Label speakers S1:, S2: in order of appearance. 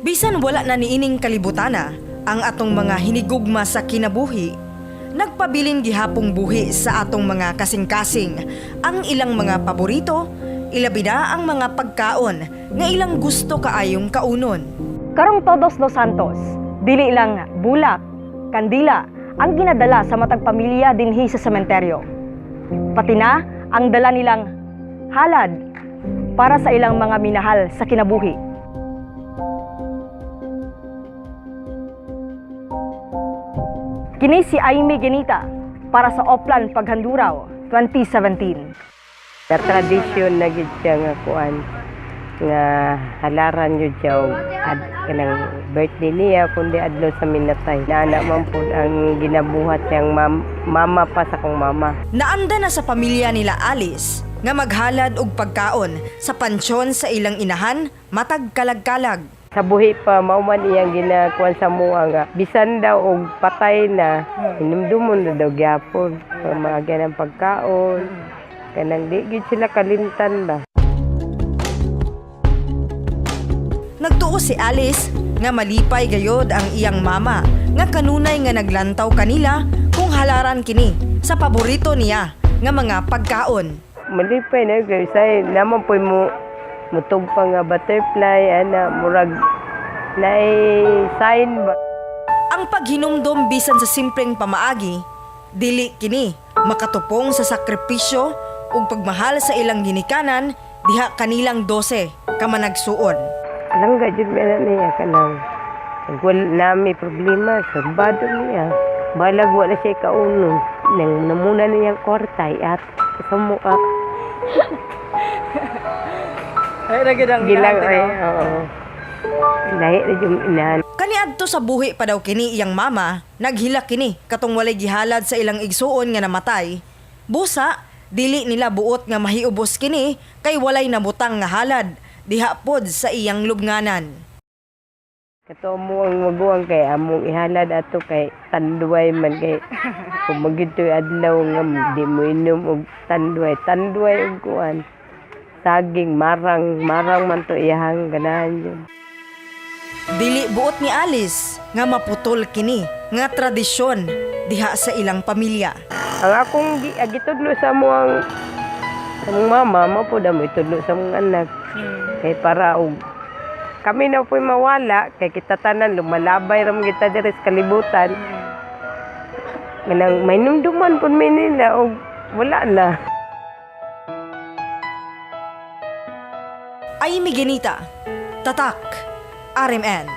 S1: Bisan wala na niining kalibutana ang atong mga hinigugma sa kinabuhi, nagpabilin gihapong buhi sa atong mga kasing-kasing ang ilang mga paborito, ilabi na ang mga pagkaon nga ilang gusto kaayong kaunon.
S2: Karong Todos los Santos, dili lang bulak, kandila ang ginadala sa matag pamilya dinhi sa sementeryo. Pati na ang dala nilang halad para sa ilang mga minahal sa kinabuhi. Kini si Aimee Genita para sa Oplan Paghanduraw 2017.
S3: Sa tradisyon na gid siya nga kuan nga halaran yun siya kanang birthday niya kundi adlaw sa minatay. Nana man po ang ginabuhat siyang mama pa sa kong mama.
S1: Naanda na sa pamilya nila Alice nga maghalad og pagkaon sa pansyon sa ilang inahan matag kalag-kalag.
S3: Sa buhi pa mauman iyang ginakuan sa mua nga bisan daw og patay na hinumdumon na daw gyapon maaga ng pagkaon kanang di gid sila kalimtan ba.
S1: Nagtuo si Alice nga malipay gayod ang iyang mama nga kanunay nga naglantaw kanila kung halaran kini sa paborito niya nga mga pagkaon.
S3: Malipay na guys ay naman po mo mutog pa nga butterfly ana murag nay sign ba.
S1: Ang paghinumdom bisan sa simpleng pamaagi dili kini makatupong sa sakripisyo ug pagmahal sa ilang ginikanan diha kanilang 12 ka managsuon.
S3: Langga jud na niya kanang wala nami problema surbado niya balag wala siya kaunon nang namuna niyang kwartay at kasamo ka.
S2: Ay nagidang
S3: gilang ay oo. Lahi na yung inahan.
S1: Kaniadto sa buhi pa daw kini iyang mama, naghilak kini katong walay gihalad sa ilang igsuon nga namatay. Busa, dili nila buot nga mahiubos kini kay walay nabutang nga halad diha pod sa iyang lubnganan.
S3: Kato mo ang maguwang kay among ihalad ato kay tanduay man kay kung magito'y adlaw nga di mo inom og tanduay og kuan. Saging marang man to iyahang ganahan yun.
S1: Dili buot ni Alice nga maputol kini nga tradisyon diha sa ilang pamilya.
S3: Ang akong gitudlo sa among mama mo po damo itudlo sa among anak. Kay para og kami na po'y mawala kay kita tanan lumalabay ram kita diri sa kalibutan. Ganang may numduman pud mi nila og wala na.
S1: Aimee Genita, Tatak, RMN.